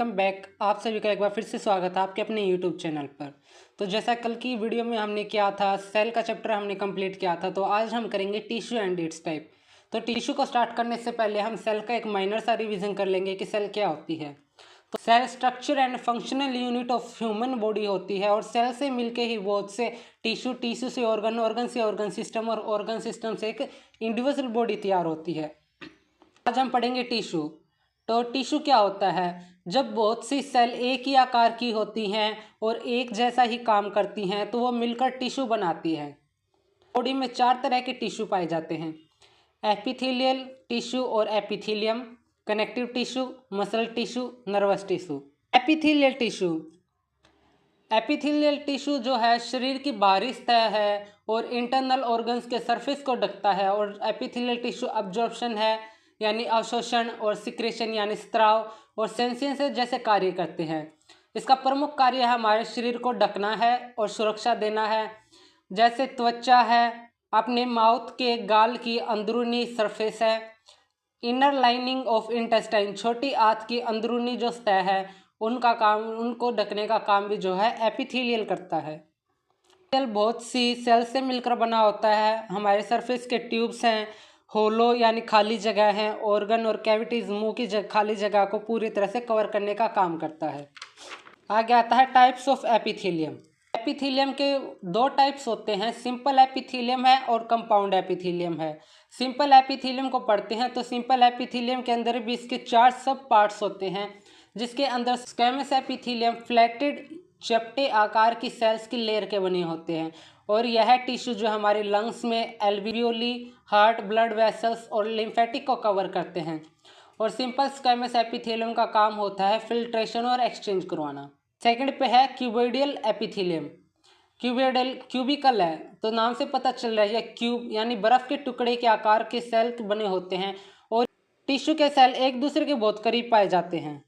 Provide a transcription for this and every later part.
Welcome back. आप सभी का एक बार फिर से स्वागत है आपके अपने यूट्यूब चैनल पर। तो जैसा कल की वीडियो में हमने किया था, सेल का चैप्टर हमने कंप्लीट किया था, तो आज हम करेंगे टिश्यू एंड इट्स टाइप। तो टिश्यू को स्टार्ट करने से पहले हम सेल का एक माइनर सा रिविजन कर लेंगे कि सेल क्या होती है। तो cell structure and functional unit of human body होती है और सेल से मिलके ही बहुत से टिश्यू, टिश्यू से ऑर्गन, ऑर्गन से ऑर्गन सिस्टम और ऑर्गन सिस्टम से एक इंडिविजुअल बॉडी तैयार होती है। आज हम पढ़ेंगे टिश्यू। तो टिश्यू क्या होता है? जब बहुत सी सेल एक ही आकार की होती हैं और एक जैसा ही काम करती हैं तो वो मिलकर टिश्यू बनाती है। बॉडी में 4 तरह के टिश्यू पाए जाते हैं: एपिथेलियल टिश्यू और epithelium, connective tissue, muscle tissue, nervous tissue. Epithelial tissue epithelial tissue जो है शरीर की बाहरी सतह है और इंटरनल ऑर्गन्स के सरफेस को ढकता है। और एपिथेलियल टिश्यू अब्जॉर्प्शन है यानी अवशोषण, और सिक्रेशन यानी स्त्राव, और सेंसिंग जैसे कार्य करते हैं। इसका प्रमुख कार्य हमारे शरीर को ढकना है और सुरक्षा देना है। जैसे त्वचा है, अपने माउथ के गाल की अंदरूनी सरफेस है। इनर लाइनिंग ऑफ इंटेस्टाइन, छोटी आंत की अंदरूनी जो सतह है उनको ढकने का काम भी जो है एपिथेलियल करता है। सेल बहुत सी सेल से मिलकर बना होता है। हमारे सरफेस के ट्यूब्स हैं, होलो यानी खाली जगह है, ऑर्गन और कैविटीज मुंह की खाली जगह को पूरी तरह से कवर करने का काम करता है। आगे आता है टाइप्स ऑफ एपिथेलियम। एपिथेलियम के 2 टाइप्स होते हैं, सिंपल एपिथेलियम है और कंपाउंड एपिथेलियम है। सिंपल एपिथेलियम को पढ़ते हैं तो सिंपल एपिथेलियम के अंदर भी इसके 4 सब पार्ट्स होते हैं, जिसके अंदर स्क्वैमस एपिथेलियम फ्लैटेड चपटे आकार की सेल्स की लेयर के बने होते हैं। और यह टिश्यू जो हमारे लंग्स में एल्वियोली, हार्ट, ब्लड वेसल्स और लिम्फेटिक को कवर करते हैं। और सिंपल स्क्वैमस एपिथेलियम का काम होता है फिल्ट्रेशन और एक्सचेंज करवाना। सेकंड पे है क्यूबोइडल एपिथेलियम। क्यूबिकल है तो नाम से पता चल रहा है यह क्यूब यानी बर्फ के टुकड़े के आकार के सेल बने होते हैं और टिश्यू के सेल एक दूसरे के बहुत करीब पाए जाते हैं।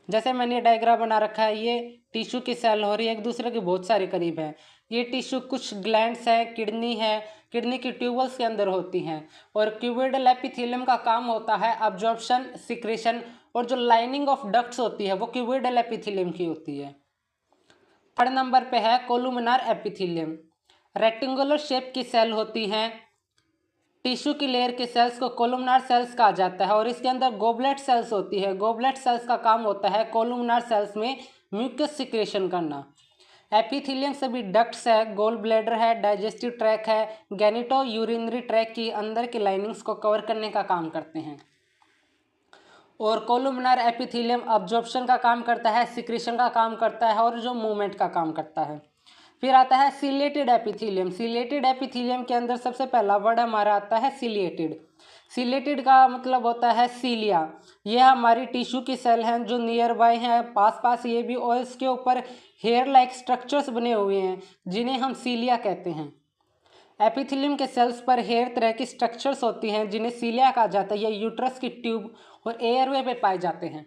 जैसे मैंने डायग्राम बना रखा है, ये टिश्यू की सेल हो रही है एक दूसरे के बहुत सारे करीब है। ये टिश्यू कुछ ग्लैंड्स है, किडनी की ट्यूबल्स के अंदर होती हैं। और क्यूबोइडल एपिथेलियम का काम होता है अब्जॉर्प्शन, सिक्रेशन, और जो लाइनिंग ऑफ डक्ट्स होती है वो क्यूबोइडल एपिथेलियम की होती है। 3rd नंबर पे है कोलुमिनार एपिथेलियम। रेक्टेंगुलर शेप की सेल होती हैं। टिश्यू की लेयर के सेल्स को कोलुमिनार सेल्स कहा जाता है और इसके अंदर गोबलेट सेल्स होती है। गोबलेट सेल्स का काम होता है कोलुमिनार सेल्स में म्यूकस सिक्रेशन करना। एपिथेलियम सभी डक्ट्स है, गोल ब्लैडर है, डाइजेस्टिव ट्रैक है, गैनिटो यूरिनरी ट्रैक की अंदर की लाइनिंग्स को कवर करने का काम करते हैं। और कोलुमिनार एपिथेलियम अब्जॉर्प्शन का काम करता है, सिक्रेशन का काम करता है और जो मूवमेंट का काम करता है। फिर आता है सिलिएटेड एपिथेलियम। सिलिएटेड एपिथेलियम के अंदर सबसे पहला वर्ड हमारा आता है सिलिएटेड। सिलिएटेड का मतलब होता है सीलिया। यह हमारी टिश्यू की सेल हैं जो नियर बाय हैं, पास ये भी, और इसके ऊपर हेयर लाइक स्ट्रक्चर्स बने हुए हैं जिन्हें हम सीलिया कहते हैं। एपिथेलियम के सेल्स पर हेयर तरह की स्ट्रक्चर्स होती हैं जिन्हें सीलिया कहा जाता है। यह यूट्रस की ट्यूब और एयरवे पे पाए जाते हैं।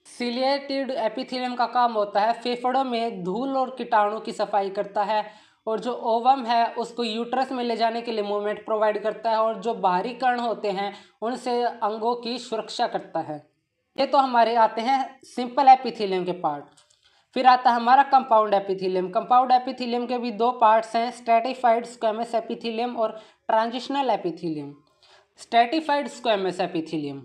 सिलिएटेड एपिथेलियम का काम होता है फेफड़ों में धूल और कीटाणु की सफाई करता है, और जो ओवम है उसको यूट्रस में ले जाने के लिए मूवमेंट प्रोवाइड करता है, और जो बाहरी कण होते हैं उनसे अंगों की सुरक्षा करता है। ये तो हमारे आते हैं सिंपल एपिथेलियम के पार्ट। फिर आता है हमारा कंपाउंड एपिथेलियम। कंपाउंड एपिथेलियम के भी 2 पार्ट्स हैं, स्ट्रैटिफाइड स्क्वैमस एपिथेलियम और transitional epithelium. Stratified squamous epithelium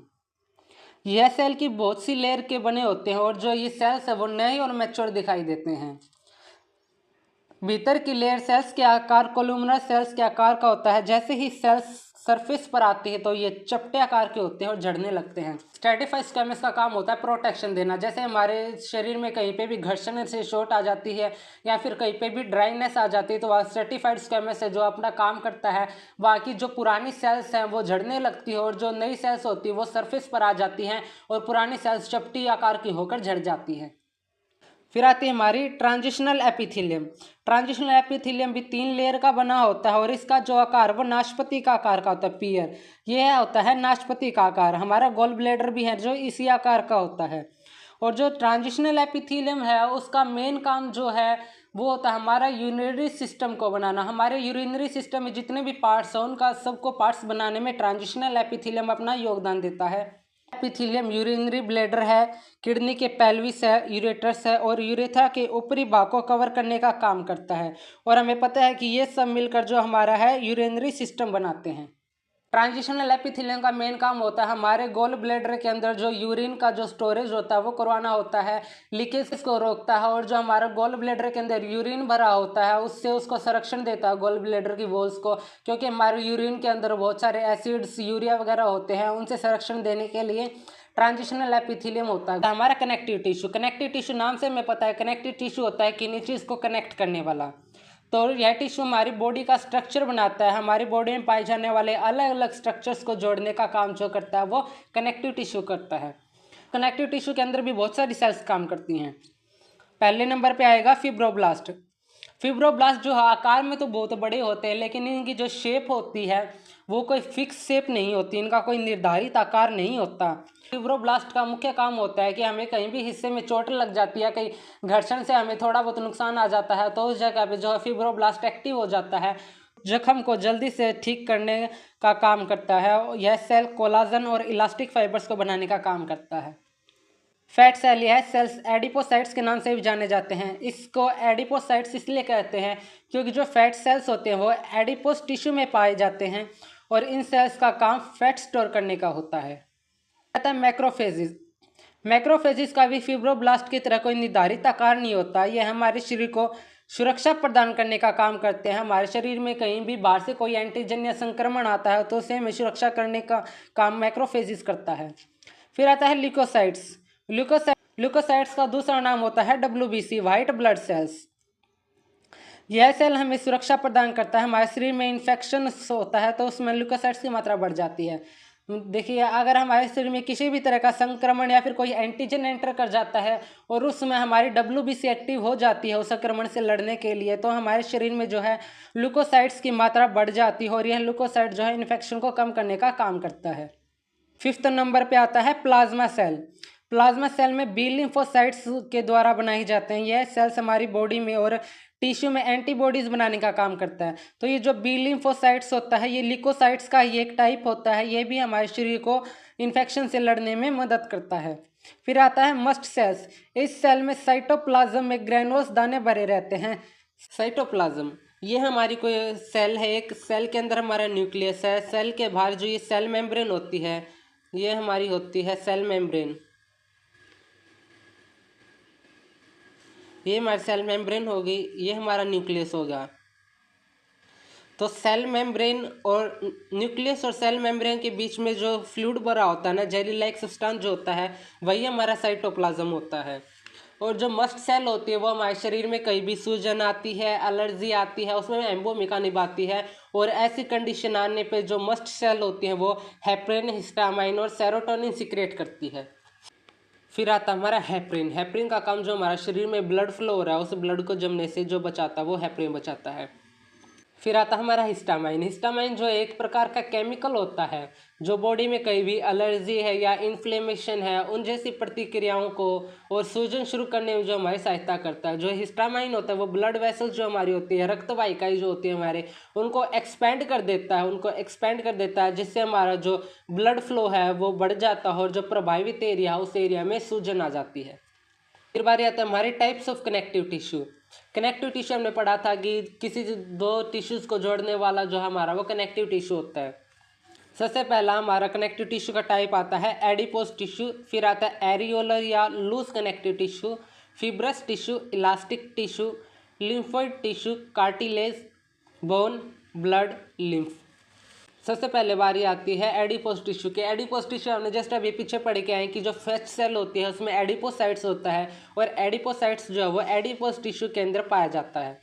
यह सेल की बहुत सी लेयर के बने होते हैं और जो ये सेल्स है वो नए और मैच्योर दिखाई देते हैं। भीतर की लेयर सेल्स के आकार कोलुमिनर सेल्स के आकार का होता है। जैसे ही सेल्स सरफेस पर आती है तो ये चपटे आकार के होते हैं और झड़ने लगते हैं। स्ट्रैटिफाइड स्क्वैमस का काम होता है प्रोटेक्शन देना। जैसे हमारे शरीर में कहीं पे भी घर्षण से चोट आ जाती है या फिर कहीं पे भी ड्राइनेस आ जाती है तो वह स्ट्रैटिफाइड स्क्वैमस है जो अपना काम करता है। बाकी जो पुरानी सेल्स हैं वो झड़ने लगती है और जो नई सेल्स होती है वो सरफेस पर आ जाती हैं और पुरानी सेल्स चपटी आकार की होकर झड़ जाती है। फिर आती है हमारी ट्रांजिशनल एपिथेलियम। ट्रांजिशनल एपिथेलियम भी 3 लेयर का बना होता है और इसका जो आकार वो नाशपाती का आकार का होता है, पीयर। यह होता है नाशपाती का आकार। हमारा गोल ब्लैडर भी है जो इसी आकार का होता है। और जो ट्रांजिशनल एपिथेलियम है उसका मेन काम जो है वो होता है हमारा यूरिनरी सिस्टम को बनाना। हमारे यूरिनरी सिस्टम में जितने भी पार्ट्स हैं उनका सबको पार्ट्स बनाने में ट्रांजिशनल एपिथेलियम अपना योगदान देता है। एपिथेलियम यूरिनरी ब्लैडर है, किडनी के पेल्विस है, यूरेटर्स है और यूरेथ्रा के ऊपरी भाग को कवर करने का काम करता है। और हमें पता है कि ये सब मिलकर जो हमारा है यूरिनरी सिस्टम बनाते हैं। ट्रांजिशनल एपिथेलियम का मेन काम होता है हमारे गोल ब्लैडर के अंदर जो यूरिन का जो स्टोरेज होता है वो करवाना होता है, लीकेज को रोकता है और जो हमारा गोल ब्लैडर के अंदर यूरिन भरा होता है उससे उसको संरक्षण देता है गोल ब्लैडर की वॉल्स को, क्योंकि हमारे यूरिन के अंदर बहुत सारे एसिड्स यूरिया वगैरह होते हैं, उनसे संरक्षण देने के लिए ट्रांजिशनल एपिथेलियम होता है। हमारा कनेक्टिव टिश्यू, कनेक्टिव टिश्यू नाम से हमें पता है कनेक्टिव टिश्यू होता है किन्हीं चीज़ को कनेक्ट करने वाला। तो यह टिश्यू हमारी बॉडी का स्ट्रक्चर बनाता है, हमारी बॉडी में पाए जाने वाले अलग अलग स्ट्रक्चर्स को जोड़ने का काम जो करता है वो कनेक्टिव टिश्यू करता है। कनेक्टिव टिश्यू के अंदर भी बहुत सारी सेल्स काम करती हैं। पहले नंबर पे आएगा फिब्रोब्लास्ट। फिब्रोब्लास्ट जो आकार में तो बहुत बड़े होते हैं लेकिन इनकी जो शेप होती है वो कोई फिक्स शेप नहीं होती, इनका कोई निर्धारित आकार नहीं होता। फिब्रोब्लास्ट का मुख्य काम होता है कि हमें कहीं भी हिस्से में चोट लग जाती है, कहीं घर्षण से हमें थोड़ा बहुत नुकसान आ जाता है तो उस जगह पे जो है फिब्रोब्लास्ट एक्टिव हो जाता है, जख्म को जल्दी से ठीक करने का काम करता है। यह सेल कोलाजन और इलास्टिक फाइबर्स को बनाने का काम करता है। फैट सेल, यह सेल्स एडिपोसाइट्स के नाम से भी जाने जाते हैं। इसको एडिपोसाइट्स इसलिए कहते हैं क्योंकि जो फैट सेल्स होते हैं वो एडिपोस टिश्यू में पाए जाते हैं और इन सेल्स का काम फैट स्टोर करने का होता है। आता है मैक्रोफेजिस। मैक्रोफेजिस का भी फिब्रोब्लास्ट की तरह कोई निर्धारित आकार नहीं होता, यह हमारे शरीर को सुरक्षा प्रदान करने का काम करते हैं। हमारे शरीर में कहीं भी बाहर से कोई एंटीजन या संक्रमण आता है तो उसे हमें सुरक्षा करने का काम मैक्रोफेजिस करता है। फिर आता है ल्यूकोसाइट्स। ल्यूकोसाइट्स का दूसरा नाम होता है WBC, वाइट ब्लड सेल्स। यह सेल हमें सुरक्षा प्रदान करता है। हमारे शरीर में इन्फेक्शन होता है तो उसमें ल्यूकोसाइट्स की मात्रा बढ़ जाती है। देखिए, अगर हमारे शरीर में किसी भी तरह का संक्रमण या फिर कोई एंटीजन एंटर कर जाता है और उसमें हमारी WBC एक्टिव हो जाती है उस संक्रमण से लड़ने के लिए, तो हमारे शरीर में जो है ल्यूकोसाइट्स की मात्रा बढ़ जाती है और यह ल्यूकोसाइट जो है इन्फेक्शन को कम करने का काम करता है। 5th नंबर पे आता है प्लाज्मा सेल। प्लाज्मा सेल में बी लिम्फोसाइट्स के द्वारा बनाए जाते हैं। यह सेल्स हमारी बॉडी में और टिश्यू में एंटीबॉडीज बनाने का काम करता है। तो ये जो बी लिम्फोसाइट्स होता है ये लिकोसाइट्स का ही एक टाइप होता है, ये भी हमारे शरीर को इन्फेक्शन से लड़ने में मदद करता है। फिर आता है मस्ट सेल्स। इस सेल में साइटोप्लाज्म में ग्रेनुलोस दाने भरे रहते हैं। साइटोप्लाज्म ये हमारी कोई सेल है, एक सेल के अंदर हमारा न्यूक्लियस है, सेल के बाहर जो ये सेल मेम्ब्रेन होती है ये हमारी होती है सेल मेम्ब्रेन। ये हमारी सेल मेम्ब्रेन होगी, ये हमारा न्यूक्लियस होगा। तो सेल मेम्ब्रेन और न्यूक्लियस और सेल मेम्ब्रेन के बीच में जो फ्लूइड भरा होता है ना, जेली लाइक सब्सटेंस जो होता है वही हमारा साइटोप्लाज्म होता है। और जो मस्ट सेल होती है वो हमारे शरीर में कहीं भी सूजन आती है, एलर्जी आती है, उसमें अहम भूमिका निभाती है। और ऐसी कंडीशन आने पे जो मस्ट सेल होती है वो हेपरिन, हिस्टामाइन और सेरोटोनिन सिक्रेट करती है। फिर आता है हमारा हेपरिन। हेपरिन का काम जो हमारा शरीर में ब्लड फ्लो हो रहा है उस ब्लड को जमने से जो बचाता है वो हेपरिन बचाता है। फिर आता है हमारा हिस्टामाइन। हिस्टामाइन जो एक प्रकार का केमिकल होता है जो बॉडी में कहीं भी एलर्जी है या इन्फ्लेमेशन है उन जैसी प्रतिक्रियाओं को और सूजन शुरू करने में जो हमारी सहायता करता है। जो हिस्टामाइन होता है वो ब्लड वेसल्स जो हमारी होती है, रक्त वाहिकाएं जो होती है हमारे, उनको एक्सपेंड कर देता है जिससे हमारा जो ब्लड फ्लो है वो बढ़ जाता है और जो प्रभावित एरिया है उस एरिया में सूजन आ जाती है। फिर बारी आता है हमारे types of connective tissue. Connective tissue हमने पढ़ा था कि किसी दो टिश्यूज़ को जोड़ने वाला जो हमारा वो कनेक्टिव टिश्यू होता है। सबसे पहला हमारा कनेक्टिव टिश्यू का टाइप आता है एडिपोज टिश्यू। फिर आता है एरियोलर या loose connective tissue, fibrous tissue, elastic tissue, lymphoid tissue, cartilage, bone, blood, lymph. सबसे पहले बारी आती है एडिपोज टिश्यू की। एडिपोज टिश्यू हमने जस्ट अभी पीछे पढ़ के आए कि जो फैट सेल होती है उसमें एडिपोसाइट्स होता है और एडिपोसाइट्स जो है वो एडिपोज टिश्यू के अंदर पाया जाता है।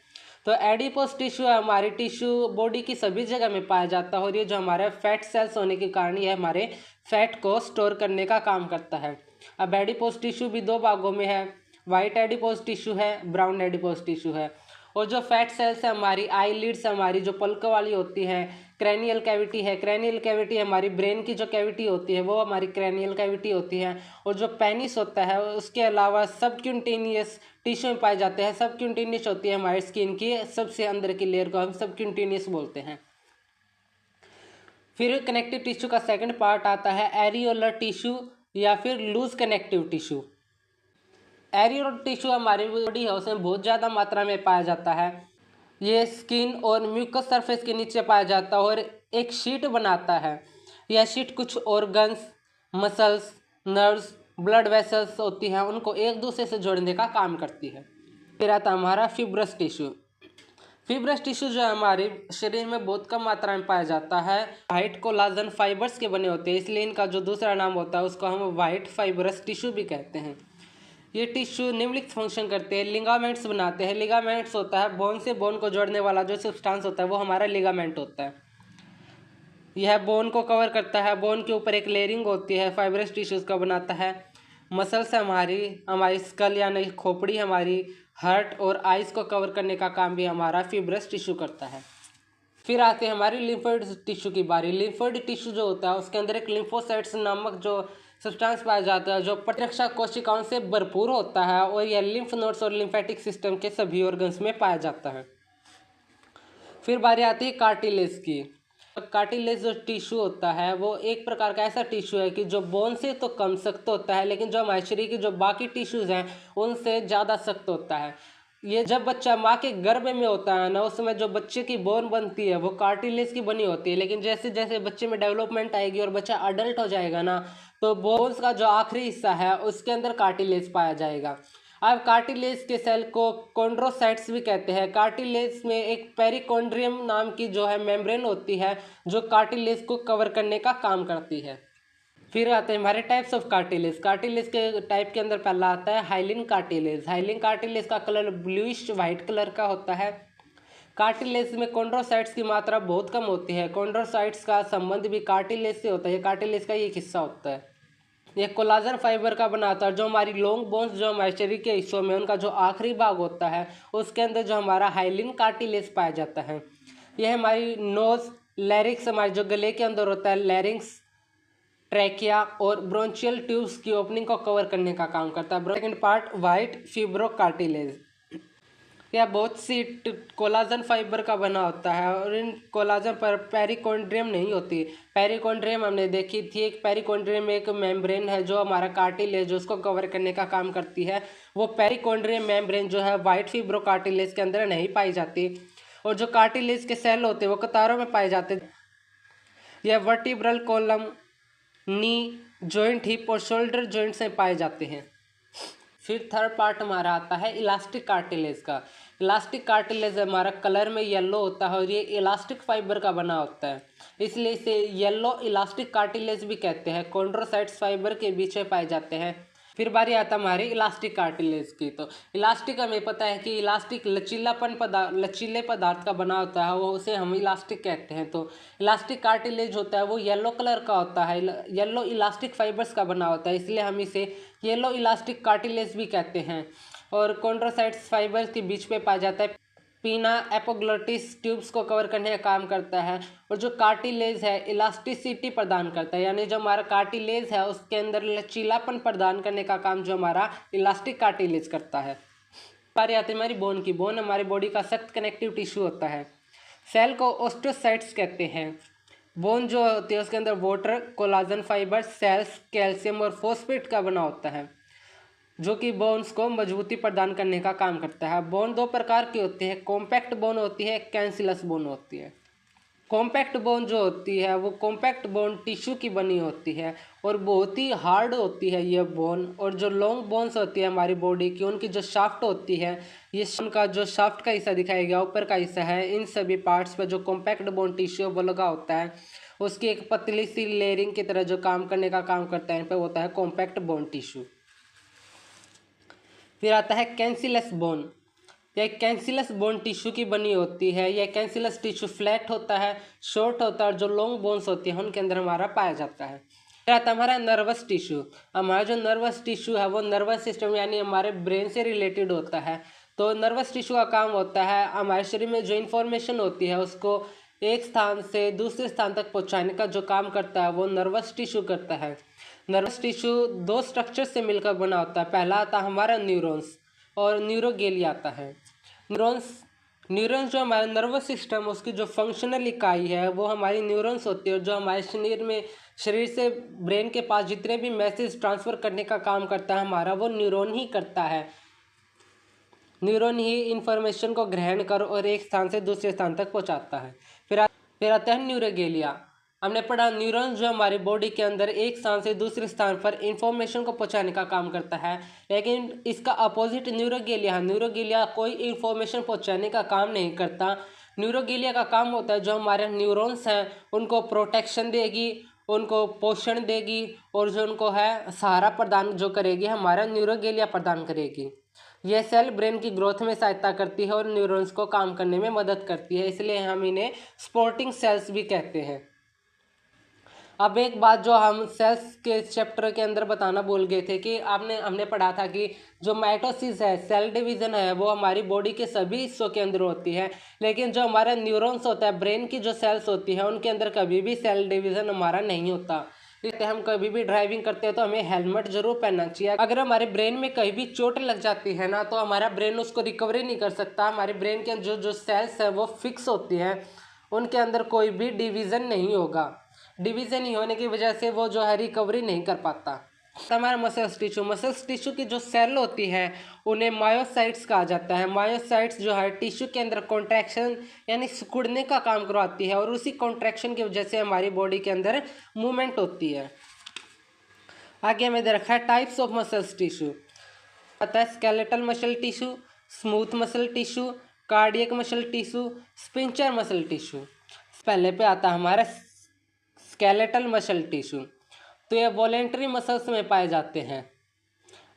तो एडिपोज टिश्यू हमारी टिश्यू बॉडी की सभी जगह में पाया जाता है और ये जो हमारे फैट सेल्स होने के कारण ये हमारे फैट को स्टोर करने का काम करता है। अब एडिपोज टिश्यू भी दो भागों में है, वाइट एडिपोज टिश्यू है, ब्राउन एडिपोज टिश्यू है। और जो फैट सेल्स है हमारी आईलिड्स हमारी जो पलक वाली होती है, क्रैनियल कैविटी है, क्रैनियल कैविटी हमारी ब्रेन की जो कैविटी होती है वो हमारी क्रैनियल कैविटी होती है। और जो पेनिस होता है उसके अलावा सबक्यूटेनियस टिश्यू में पाए जाते हैं। सबक्यूटेनियस होती है हमारी स्किन की सबसे अंदर की लेयर को हम सबक्यूटेनियस बोलते हैं। फिर कनेक्टिव टिश्यू का सेकंड पार्ट आता है एरियोलर टिश्यू या फिर loose connective tissue. Areolar tissue हमारी बॉडी है उसमें बहुत ज़्यादा मात्रा में पाया जाता है। ये स्किन और म्यूकस सरफेस के नीचे पाया जाता है और एक शीट बनाता है। यह शीट कुछ organs, muscles, nerves, blood vessels होती हैं उनको एक दूसरे से जोड़ने का काम करती है। फिर आता है हमारा फिब्रस टिश्यू। फिब्रस टिश्यू जो है हमारे शरीर में बहुत कम मात्रा में पाया जाता है। वाइट कोलाजन फाइबर्स के बने होते हैं, इसलिए इनका जो दूसरा नाम होता है उसको हम वाइट फाइबरस टिश्यू भी कहते हैं। ये टिश्यू निम्नलिखित फंक्शन करते हैं। लिगामेंट्स बनाते हैं। लिगामेंट्स होता है बोन से बोन को जोड़ने वाला जो सब्सटेंस होता है वो हमारा लिगामेंट होता है। यह बोन को कवर करता है। बोन के ऊपर एक लेयरिंग होती है, फाइबरस टिश्यूज का बनाता है। मसल्स हमारी स्कल यानी खोपड़ी हमारी, हार्ट और आइज को कवर करने का काम भी हमारा फिब्रस टिश्यू करता है। फिर आते हैं हमारी लिम्फोइड टिश्यू की बारी। लिम्फोइड टिश्यू जो होता है उसके अंदर एक लिम्फोसाइट्स नामक जो सब्सटेंस पाया जाता है जो प्रतिरक्षा कोशिकाओं से भरपूर होता है और यह लिम्फ नोड्स और लिम्फेटिक सिस्टम के सभी ऑर्गन्स में पाया जाता है। फिर बारी आती है कार्टिलेज की। कार्टिलेज जो टिश्यू होता है वो एक प्रकार का ऐसा टिश्यू है कि जो बोन से तो कम सख्त होता है लेकिन जो हमारे शरीर की जो बाकी टिश्यूज हैं उनसे ज़्यादा सख्त होता है। ये जब बच्चा माँ के गर्भ में होता है ना उस समय जो बच्चे की बोन बनती है वो कार्टिलेज की बनी होती है, लेकिन जैसे जैसे बच्चे में डेवलपमेंट आएगी और बच्चा अडल्ट हो जाएगा ना तो बोन्स का जो आखिरी हिस्सा है उसके अंदर कार्टिलेज पाया जाएगा। अब कार्टिलेज के सेल को कॉन्ड्रोसाइट्स भी कहते हैं। कार्टिलेज में एक पेरिकॉन्ड्रियम नाम की जो है मेम्ब्रेन होती है जो कार्टिलेज को कवर करने का काम करती है। फिर आते हैं हमारे टाइप्स ऑफ कार्टिलेज। कार्टिलेज के टाइप के अंदर पहला आता है हाइलिन कार्टिलेज। हाइलिन कार्टिलेज का कलर ब्लूइश वाइट कलर का होता है। कार्टिलेज में कॉन्ड्रोसाइट्स की मात्रा बहुत कम होती है। कॉन्ड्रोसाइट्स का संबंध भी कार्टिलेज से होता है, ये कार्टिलेज का एक हिस्सा होता है। ये कोलाजन फाइबर का बना होता है। जो हमारी लॉन्ग बोन्स जो हमारे शरीर के हिस्सों में उनका जो आखिरी भाग होता है उसके अंदर जो हमारा हाइलिन कार्टिलेज पाया जाता है। यह हमारी नोज, लैरिक्स हमारे जो गले के अंदर होता है, लैरिंग्स, ट्रैकिया और ब्रोंचियल ट्यूब्स की ओपनिंग को कवर करने का काम करता है। Second part white fibro cartilage. यह बहुत सी कोलाजन फाइबर का बना होता है और इन कोलाजन पर पेरिकॉन्ड्रियम नहीं होती। पेरिकॉन्ड्रियम हमने देखी थी, एक पेरिकॉन्ड्रियम एक मेम्ब्रेन है जो हमारा कार्टिलेज जो उसको कवर करने का काम करती है। वो पेरिकॉन्ड्रियम मेम्ब्रेन जो है वाइट फिब्रो कार्टिलेज के अंदर नहीं पाई जाती। और जो कार्टिलेज के सेल होते हैं वो कतारों में पाए जाते हैं। यह vertebral column, knee joint, hip और शोल्डर जॉइंट्स में पाए जाते हैं। फिर थर्ड पार्ट हमारा आता है इलास्टिक कार्टिलेज का। इलास्टिक कार्टिलेज हमारा कलर में येलो होता है और ये इलास्टिक फाइबर का बना होता है, इसलिए इसे येलो इलास्टिक कार्टिलेज भी कहते हैं। कॉन्ड्रोसाइट्स फाइबर के बीच में पाए जाते हैं। फिर बारी आता है हमारी इलास्टिक कार्टिलेज की। तो इलास्टिक हमें पता है कि इलास्टिक लचीले पदार्थ का बना होता है, वो उसे हम इलास्टिक कहते हैं। तो इलास्टिक कार्टिलेज होता है वो येलो कलर का होता है, येलो इलास्टिक फाइबर्स का बना होता है, इसलिए हम इसे येलो इलास्टिक कार्टिलेज भी कहते हैं। और कॉन्ड्रोसाइट्स फाइबर्स के बीच में पाया जाता है। पीना एपोग्लोटिस ट्यूब्स को कवर करने का काम करता है। और जो कार्टिलेज है इलास्टिसिटी प्रदान करता है, यानी जो हमारा कार्टिलेज है उसके अंदर लचीलापन प्रदान करने का काम जो हमारा इलास्टिक कार्टिलेज करता है। बारी आती है हमारी बोन की। बोन हमारी बॉडी का सख्त कनेक्टिव टिश्यू होता है। सेल को ओस्टियोसाइट्स कहते हैं। बोन जो होती है उसके अंदर water, collagen fibre, cells, calcium और फॉस्फेट का बना होता है जो कि बोन्स को मजबूती प्रदान करने का काम करता है। बोन दो प्रकार की होती है, कॉम्पैक्ट बोन होती है, कैंसिलस बोन होती है। कॉम्पैक्ट बोन जो होती है वो कॉम्पैक्ट बोन टिश्यू की बनी होती है और बहुत ही हार्ड होती है ये बोन। और जो लॉन्ग बोन्स होती है हमारी बॉडी की उनकी जो शाफ्ट होती है, ये उनका जो शाफ्ट का हिस्सा दिखाया गया ऊपर का हिस्सा है, इन सभी पार्ट्स पर जो कॉम्पैक्ट बोन टिश्यू वो लगा होता है उसकी एक पतली सी लेयरिंग की तरह जो काम करने का काम करता है इन पर होता है कॉम्पैक्ट बोन टिश्यू। फिर आता है कैंसिलस बोन। यह कैंसिलस बोन टिश्यू की बनी होती है। यह कैंसिलस टिश्यू फ्लैट होता है, शॉर्ट होता है और जो लॉन्ग बोन्स होती है उनके अंदर हमारा पाया जाता है। फिर आता है हमारा नर्वस टिश्यू। हमारा जो नर्वस टिश्यू है वो नर्वस सिस्टम यानी हमारे ब्रेन से रिलेटेड होता है। तो नर्वस टिश्यू का काम होता है हमारे शरीर में जो इन्फॉर्मेशन होती है उसको एक स्थान से दूसरे स्थान तक पहुँचाने का जो काम करता है वो नर्वस टिश्यू करता है। नर्वस टिश्यू दो स्ट्रक्चर से मिलकर बना होता है। पहला आता है हमारा न्यूरॉन्स और न्यूरोगेलिया आता है। न्यूरॉन्स न्यूरॉन्स जो हमारा नर्वस सिस्टम उसकी जो फंक्शनल इकाई है वो हमारी न्यूरॉन्स होती है, और जो हमारे शरीर से ब्रेन के पास जितने भी मैसेज ट्रांसफ़र करने का काम करता है हमारा, वो न्यूरॉन ही करता है। न्यूरॉन ही इंफॉर्मेशन को ग्रहण कर और एक स्थान से दूसरे स्थान तक पहुंचाता है। फिर आता है न्यूरोगेलिया। हमने पढ़ा न्यूरॉन्स जो हमारी बॉडी के अंदर एक स्थान से दूसरे स्थान पर इंफॉर्मेशन को पहुंचाने का काम करता है, लेकिन इसका अपोजिट न्यूरोगेलिया है। न्यूरोगेलिया कोई इंफॉर्मेशन पहुंचाने का काम नहीं करता। न्यूरोगेलिया का काम होता है जो हमारे न्यूरॉन्स हैं उनको प्रोटेक्शन देगी, उनको पोषण देगी, और जो उनको है सहारा प्रदान जो करेगी हमारा न्यूरोगेलिया प्रदान करेगी। यह सेल ब्रेन की ग्रोथ में सहायता करती है और न्यूरॉन्स को काम करने में मदद करती है, इसलिए हम इन्हें सपोर्टिंग सेल्स भी कहते हैं। अब एक बात जो हम सेल्स के चैप्टर के अंदर बताना भूल गए थे कि हमने पढ़ा था कि जो माइटोसिस है, सेल डिवीज़न है, वो हमारी बॉडी के सभी हिस्सों के अंदर होती है, लेकिन जो हमारा न्यूरॉन्स होता है, ब्रेन की जो सेल्स होती है, उनके अंदर कभी भी सेल डिवीज़न हमारा नहीं होता। इसलिए हम कभी भी ड्राइविंग करते हैं तो हमें हेलमेट जरूर पहनना चाहिए। अगर हमारे ब्रेन में कहीं भी चोट लग जाती है ना, तो हमारा ब्रेन उसको रिकवरी नहीं कर सकता। हमारे ब्रेन के अंदर जो सेल्स है वो फिक्स होती हैं, उनके अंदर कोई भी डिवीज़न नहीं होगा। डिवीज़न नहीं होने की वजह से वो जो है रिकवरी नहीं कर पाता। हमारा मसल्स टिश्यू की जो सेल होती है उन्हें मायोसाइट्स कहा जाता है। मायोसाइट्स जो है टिश्यू के अंदर कॉन्ट्रैक्शन यानी सिकुड़ने का काम करवाती है, और उसी कॉन्ट्रैक्शन की वजह से हमारी बॉडी के अंदर मूवमेंट होती है। आगे हमें दे रखा है टाइप्स ऑफ मसल्स टिश्यू। आता है skeletal muscle tissue, smooth muscle tissue, cardiac muscle tissue, sphincter muscle tissue. पहले पे आता है हमारा स्केलेटल मसल टिश्यू। तो ये वॉलेंट्री मसल्स में पाए जाते हैं।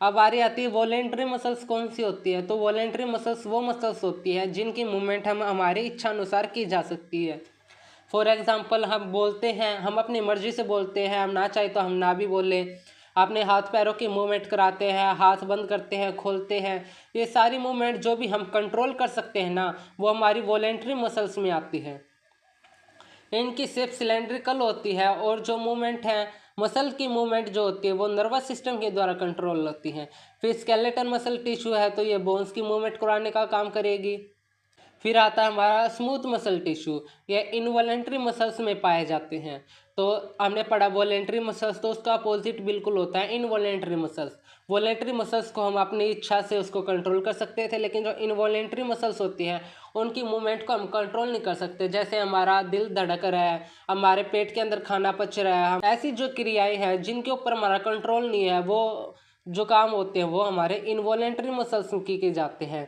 अब बारी आती है वॉलेंट्री मसल्स कौन सी होती है। तो वॉलेंट्री मसल्स वो मसल्स होती है जिनकी मूवमेंट हम हमारी इच्छा अनुसार की जा सकती है। फॉर एग्जांपल हम बोलते हैं, हम अपनी मर्जी से बोलते हैं, हम ना चाहे तो हम ना भी बोलें। अपने हाथ पैरों की मूवमेंट कराते हैं, हाथ बंद करते हैं, खोलते हैं। ये सारी मूवमेंट जो भी हम कंट्रोल कर सकते हैं ना, वो हमारी वॉलेंट्री मसल्स में आती है। इनकी शेप सिलेंड्रिकल होती है, और जो मूवमेंट है मसल की मूवमेंट जो होती है वो नर्वस सिस्टम के द्वारा कंट्रोल होती है। फिर स्केलेटल मसल टिश्यू है तो ये बोन्स की मूवमेंट कराने का काम करेगी। फिर आता है हमारा स्मूथ मसल टिश्यू। ये इनवॉलेंट्री मसल्स में पाए जाते हैं। तो हमने पढ़ा वॉलेंट्री मसल्स, तो उसका अपोजिट बिल्कुल होता है इनवॉलेंट्री मसल्स। वॉलेंट्री मसल्स को हम अपनी इच्छा से उसको कंट्रोल कर सकते थे, लेकिन जो इनवॉलेंट्री मसल्स होती हैं उनकी मूवमेंट को हम कंट्रोल नहीं कर सकते। जैसे हमारा दिल धड़क रहा है, हमारे पेट के अंदर खाना पच रहा है, ऐसी जो क्रियाएं हैं जिनके ऊपर हमारा कंट्रोल नहीं है, वो जो काम होते हैं वो हमारे इनवॉलेंट्री मसल्स की जाते हैं।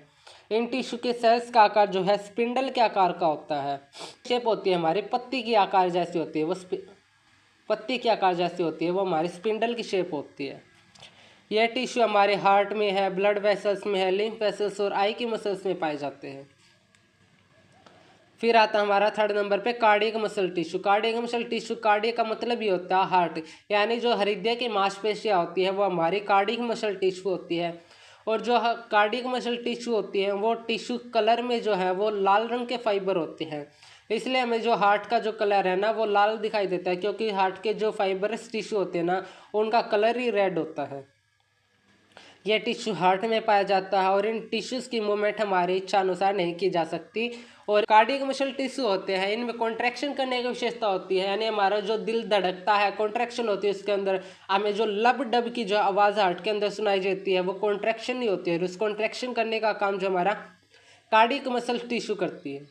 इन टिश्यू के सेल्स का आकार जो है स्पिंडल के आकार का होता है। शेप होती है हमारी पत्ती की आकार जैसी होती है, वो पत्ती के आकार जैसी होती है, वो हमारी स्पिंडल की शेप होती है। यह टिश्यू हमारे हार्ट में है, ब्लड वेसल्स में है, लिम्फ वेसल्स और आई की मसल्स में पाए जाते हैं। फिर आता हमारा थर्ड नंबर पे cardiac muscle tissue. Cardiac muscle tissue, cardiac का मतलब ही होता है हार्ट, यानी जो हृदय की मांसपेशियाँ होती है वो हमारी कार्डियक मसल टिश्यू होती है। और जो कार्डियक मसल टिश्यू होती है वो टिश्यू कलर में जो है वो लाल रंग के फाइबर होते हैं, इसलिए हमें जो हार्ट का जो कलर है ना वो लाल दिखाई देता है, क्योंकि हार्ट के जो फाइबरस टिश्यू होते हैं ना उनका कलर ही रेड होता है। यह टिश्यू हार्ट में पाया जाता है, और इन टिश्यूज़ की मूवमेंट हमारी इच्छा अनुसार नहीं की जा सकती। और कार्डियक मसल टिश्यू होते हैं इनमें कॉन्ट्रैक्शन करने की विशेषता होती है, यानी हमारा जो दिल धड़कता है कॉन्ट्रैक्शन होती है उसके अंदर, हमें जो लब डब की जो आवाज़ हार्ट के अंदर सुनाई देती है वो कॉन्ट्रैक्शन ही होती है। उस कॉन्ट्रैक्शन करने का काम जो हमारा कार्डियक मसल टिश्यू करती है।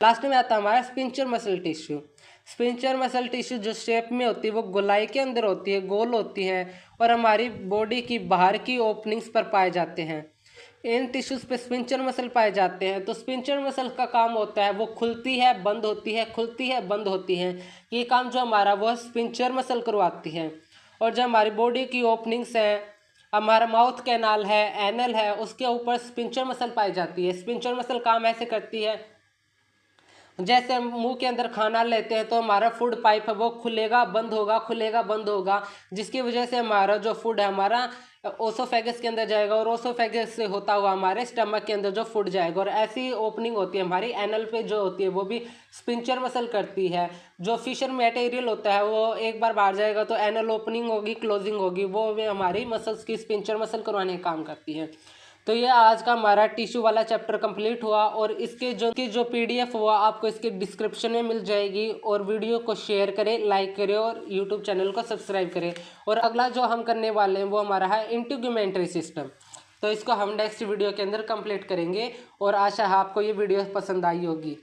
लास्ट में आता है हमारा sphincter muscle tissue. Sphincter muscle tissue जो शेप में होती है वो गोलाई के अंदर होती है, गोल होती है, और हमारी बॉडी की बाहर की ओपनिंग्स पर पाए जाते हैं। इन टिश्यूज़ पे स्पिंचर मसल पाए जाते हैं। तो स्पिंचर मसल का काम होता है वो खुलती है बंद होती है, खुलती है बंद होती है। ये काम जो हमारा वो स्पिंचर मसल करवाती है। और जो हमारी बॉडी की ओपनिंग्स हैं, हमारा माउथ कैनाल है, एनल है, उसके ऊपर स्पिंचर मसल पाई जाती है। स्पिंचर मसल काम ऐसे करती है, जैसे हम मुंह के अंदर खाना लेते हैं तो हमारा फूड पाइप है वो खुलेगा बंद होगा, खुलेगा बंद होगा, जिसकी वजह से हमारा जो फूड है हमारा ओसोफेगस के अंदर जाएगा, और ओसोफेगस से होता हुआ हमारे स्टमक के अंदर जो फूड जाएगा। और ऐसी ओपनिंग होती है हमारी एनल पे जो होती है वो भी स्पिंचर मसल करती है। जो फिशर मटेरियल होता है वो एक बार बाहर जाएगा तो एनल ओपनिंग होगी, क्लोजिंग होगी, वो हमारी मसल्स की स्पिंचर मसल करवाने का काम करती है। तो ये आज का हमारा टिश्यू वाला चैप्टर कंप्लीट हुआ और इसके जो PDF हुआ आपको इसके डिस्क्रिप्शन में मिल जाएगी। और वीडियो को शेयर करें, लाइक करें और यूट्यूब चैनल को सब्सक्राइब करें। और अगला जो हम करने वाले हैं वो हमारा है इंटीग्यूमेंट्री सिस्टम। तो इसको हम नेक्स्ट वीडियो के अंदर कंप्लीट करेंगे और आशा है आपको ये वीडियो पसंद आई होगी।